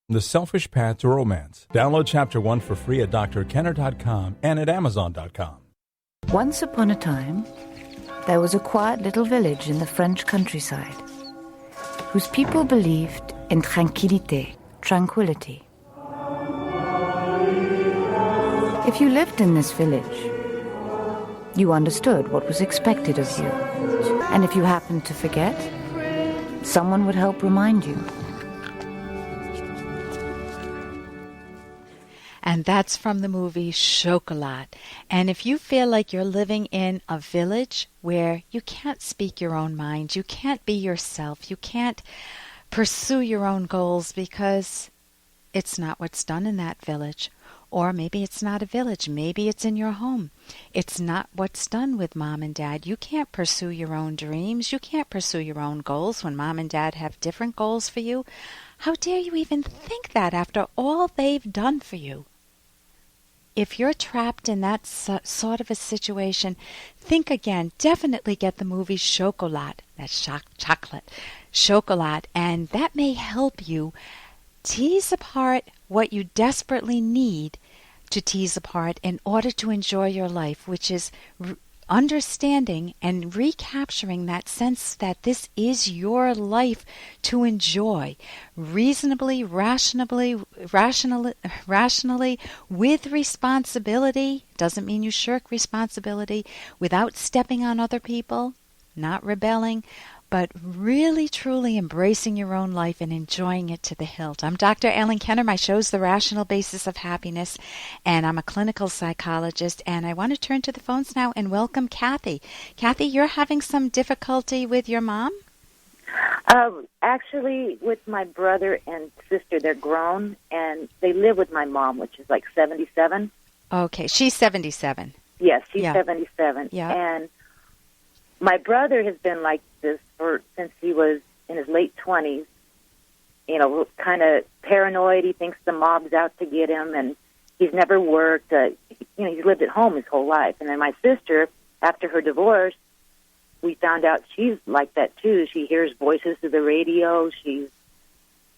The Selfish Path to Romance. Download Chapter 1 for free at drkenner.com and at amazon.com. Once upon a time, there was a quiet little village in the French countryside whose people believed in tranquillité, tranquility. If you lived in this village, you understood what was expected of you. And if you happened to forget, someone would help remind you. And that's from the movie Chocolat. And if you feel like you're living in a village where you can't speak your own mind, you can't be yourself, you can't pursue your own goals because it's not what's done in that village. Or maybe it's not a village, maybe it's in your home. It's not what's done with mom and dad. You can't pursue your own dreams, you can't pursue your own goals when mom and dad have different goals for you. How dare you even think that after all they've done for you? If you're trapped in that sort of a situation, think again. Definitely get the movie Chocolat, that's chocolate, Chocolat, and that may help you tease apart what you desperately need to tease apart in order to enjoy your life, which is understanding and recapturing that sense that this is your life to enjoy reasonably, rationally, with responsibility. Doesn't mean you shirk responsibility, without stepping on other people, not rebelling, but really, truly embracing your own life and enjoying it to the hilt. I'm Dr. Ellen Kenner. My show's The Rational Basis of Happiness, and I'm a clinical psychologist. And I want to turn to the phones now and welcome Kathy. Kathy, you're having some difficulty with your mom? Actually, with my brother and sister, they're grown, and they live with my mom, which is like 77. Okay, she's 77. Yes, she's 77. Yeah. And my brother has been like this since he was in his late 20s, you know, kind of paranoid. He thinks the mob's out to get him, and he's never worked. He's lived at home his whole life. And then my sister, after her divorce, we found out she's like that too. She hears voices through the radio. She's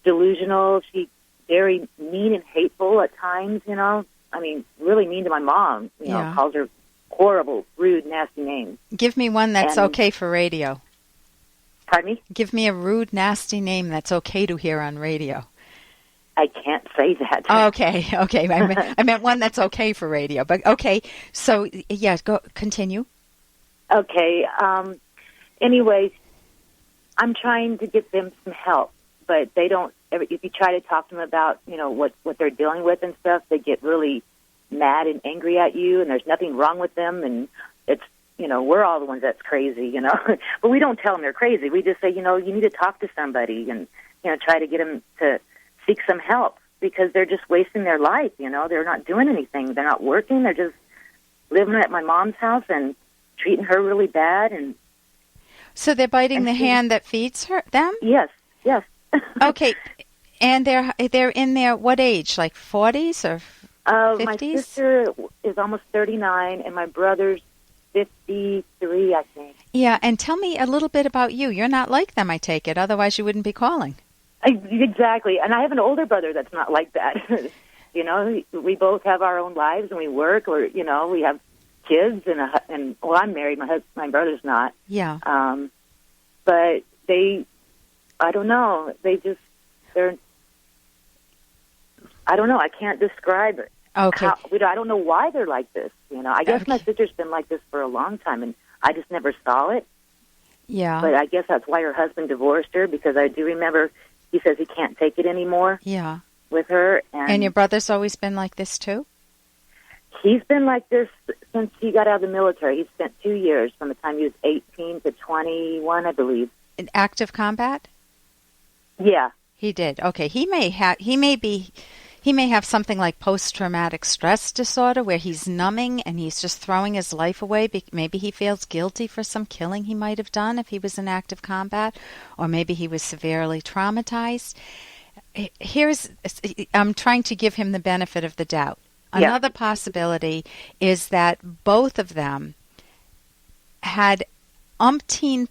delusional. She's very mean and hateful at times, you know. I mean, really mean to my mom, you know, calls her horrible, rude, nasty names. Give me one that's okay for radio. Pardon me? Give me a rude, nasty name that's okay to hear on radio. I can't say that. Okay. I meant one that's okay for radio. But okay, so go continue. Okay. Anyways, I'm trying to get them some help, but they don't. If you try to talk to them about, you know, what they're dealing with and stuff, they get really mad and angry at you, and there's nothing wrong with them, and it's, you know, we're all the ones that's crazy, you know. But we don't tell them they're crazy. We just say, you know, you need to talk to somebody and, you know, try to get them to seek some help because they're just wasting their life, you know. They're not doing anything. They're not working. They're just living at my mom's house and treating her really bad. And so they're biting the hand that feeds them? Yes. Okay. And they're in their what age, like 40s or 50s? My sister is almost 39, and my brother's 53, I think. Yeah, and tell me a little bit about you. You're not like them, I take it. Otherwise, you wouldn't be calling. Exactly. And I have an older brother that's not like that. You know, we both have our own lives, and we work, or, you know, we have kids, and well, I'm married. My brother's not. Yeah. But I don't know. I don't know. I can't describe it. Okay. I don't know why they're like this. You know, I guess my sister's been like this for a long time, and I just never saw it. Yeah. But I guess that's why her husband divorced her, because I do remember he says he can't take it anymore. Yeah. With her. And your brother's always been like this too? He's been like this since he got out of the military. He spent 2 years from the time he was 18 to 21, I believe. In active combat? Yeah. He did. Okay. He may have something like post-traumatic stress disorder where he's numbing and he's just throwing his life away. Maybe he feels guilty for some killing he might have done if he was in active combat, or maybe he was severely traumatized. I'm trying to give him the benefit of the doubt. Yeah. Another possibility is that both of them had umpteen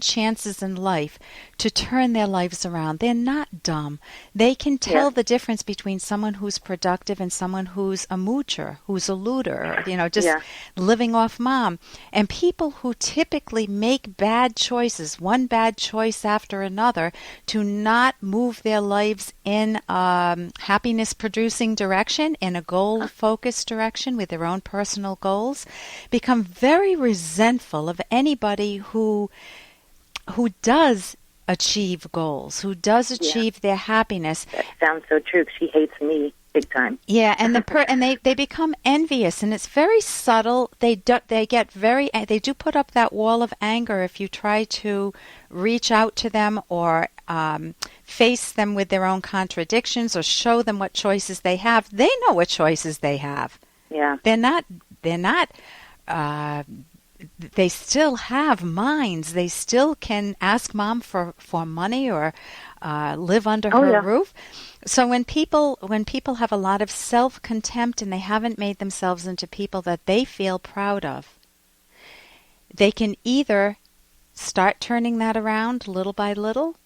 chances in life to turn their lives around. They're not dumb. They can tell the difference between someone who's productive and someone who's a moocher, who's a looter, just living off mom. And people who typically make bad choices, one bad choice after another, to not move their lives in a happiness-producing direction, in a goal-focused direction with their own personal goals, become very resentful of anybody who does achieve goals, who does achieve their happiness. That sounds so true. She hates me big time. Yeah, and they become envious, and it's very subtle. They do put up that wall of anger if you try to reach out to them or face them with their own contradictions or show them what choices they have. They know what choices they have. Yeah, they're not. They still have minds. They still can ask mom for money or live under her roof. So when people have a lot of self-contempt and they haven't made themselves into people that they feel proud of, they can either start turning that around little by little,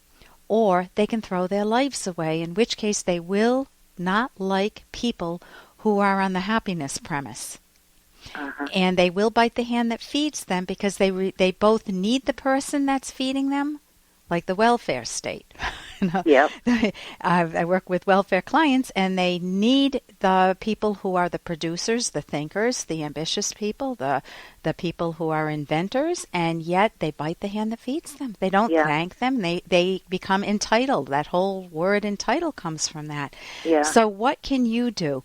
or they can throw their lives away, in which case they will not like people who are on the happiness premise. And they will bite the hand that feeds them because they both need the person that's feeding them, like the welfare state. I work with welfare clients, and they need the people who are the producers, the thinkers, the ambitious people, the people who are inventors, and yet they bite the hand that feeds them. They don't thank them. They become entitled. That whole word entitled comes from that. Yeah. So what can you do?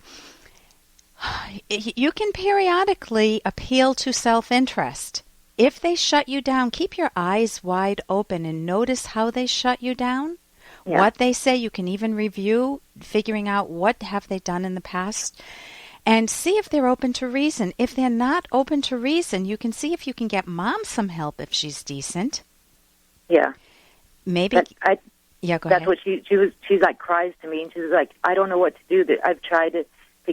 You can periodically appeal to self-interest. If they shut you down, keep your eyes wide open and notice how they shut you down, what they say. You can even review, figuring out what have they done in the past, and see if they're open to reason. If they're not open to reason, you can see if you can get mom some help if she's decent. Yeah. Maybe. Go ahead. That's what she's like, cries to me, and she's like, I don't know what to do. I've tried to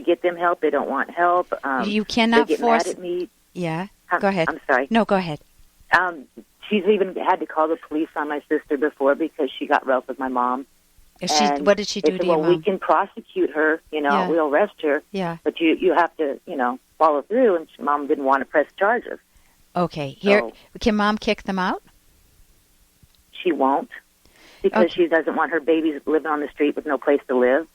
get them help. They don't want help. You cannot they get force. Mad at me. Yeah. Go ahead. I'm sorry. No, go ahead. She's even had to call the police on my sister before because she got rough with my mom. What did she do to your mom? We can prosecute her. We'll arrest her. Yeah. But you have to, follow through. And mom didn't want to press charges. Okay. Can mom kick them out? She won't, because she doesn't want her babies living on the street with no place to live.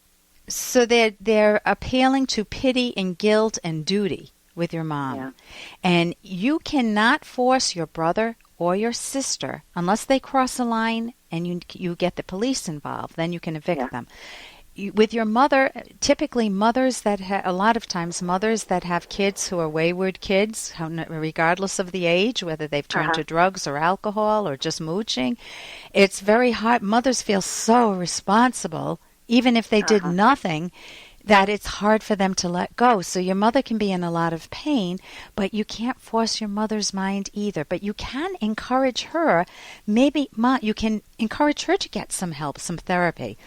So they're appealing to pity and guilt and duty with your mom. Yeah. And you cannot force your brother or your sister, unless they cross a line and you get the police involved, then you can evict them. With your mother, typically mothers that a lot of times mothers that have kids who are wayward kids, regardless of the age, whether they've turned to drugs or alcohol or just mooching, it's very hard. Mothers feel so responsible, even if they did nothing, that it's hard for them to let go. So your mother can be in a lot of pain, but you can't force your mother's mind either. But you can encourage her. Maybe you can encourage her to get some help, some therapy.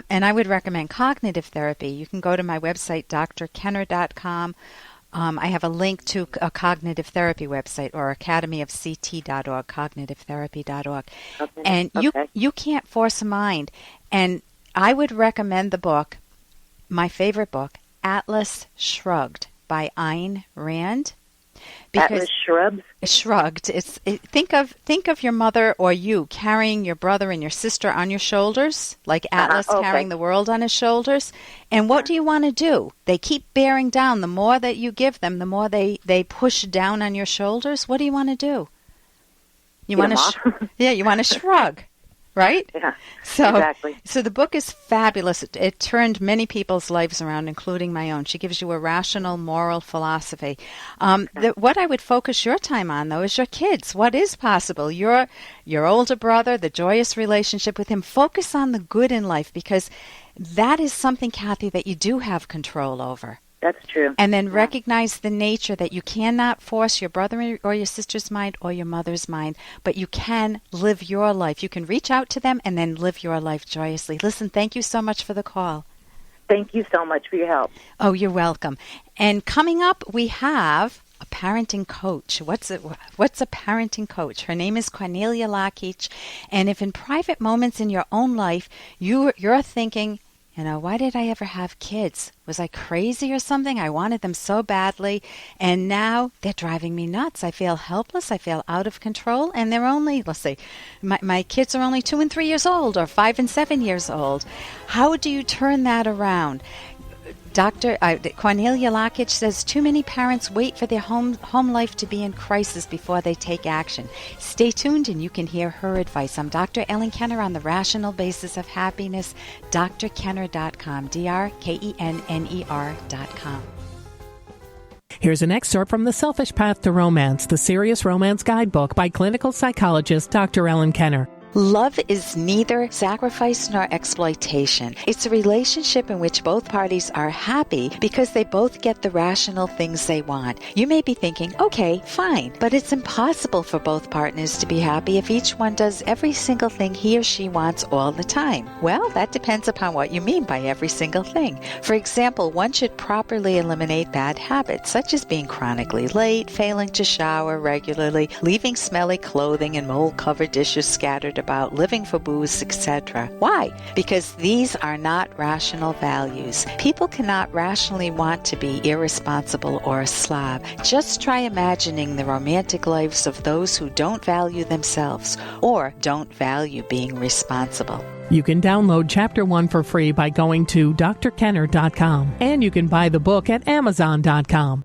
And I would recommend cognitive therapy. You can go to my website, drkenner.com. I have a link to a cognitive therapy website, or academyofct.org, cognitivetherapy.org. And you can't force a mind. And I would recommend the book, my favorite book, Atlas Shrugged by Ayn Rand. Atlas Shrugged. Think of your mother or you carrying your brother and your sister on your shoulders, like Atlas carrying the world on his shoulders. And what do you want to do? They keep bearing down. The more that you give them, the more they push down on your shoulders. What do you want to do? You want to you want to shrug. Right? Yeah, exactly. So the book is fabulous. It turned many people's lives around, including my own. She gives you a rational, moral philosophy. What I would focus your time on, though, is your kids. What is possible? Your older brother, the joyous relationship with him. Focus on the good in life, because that is something, Kathy, that you do have control over. That's true. And then recognize the nature that you cannot force your brother or your sister's mind or your mother's mind, but you can live your life. You can reach out to them and then live your life joyously. Listen, thank you so much for the call. Thank you so much for your help. Oh, you're welcome. And coming up, we have a parenting coach. What's a parenting coach? Her name is Cornelia Lakich. And if in private moments in your own life you're thinking, why did I ever have kids? Was I crazy or something? I wanted them so badly, and now they're driving me nuts. I feel helpless. I feel out of control, and they're only, let's say, my kids are only 2 and 3 years old, or 5 and 7 years old. How do you turn that around? Dr. Cornelia Lakich says too many parents wait for their home life to be in crisis before they take action. Stay tuned and you can hear her advice. I'm Dr. Ellen Kenner on the Rational Basis of Happiness, drkenner.com, drkenner.com. Here's an excerpt from The Selfish Path to Romance, the Serious Romance Guidebook by clinical psychologist Dr. Ellen Kenner. Love is neither sacrifice nor exploitation. It's a relationship in which both parties are happy because they both get the rational things they want. You may be thinking, okay, fine, but it's impossible for both partners to be happy if each one does every single thing he or she wants all the time. Well, that depends upon what you mean by every single thing. For example, one should properly eliminate bad habits, such as being chronically late, failing to shower regularly, leaving smelly clothing and mold-covered dishes scattered about, living for booze, etc. Why? Because these are not rational values. People cannot rationally want to be irresponsible or a slob. Just try imagining the romantic lives of those who don't value themselves or don't value being responsible. You can download Chapter 1 for free by going to drkenner.com, and you can buy the book at amazon.com.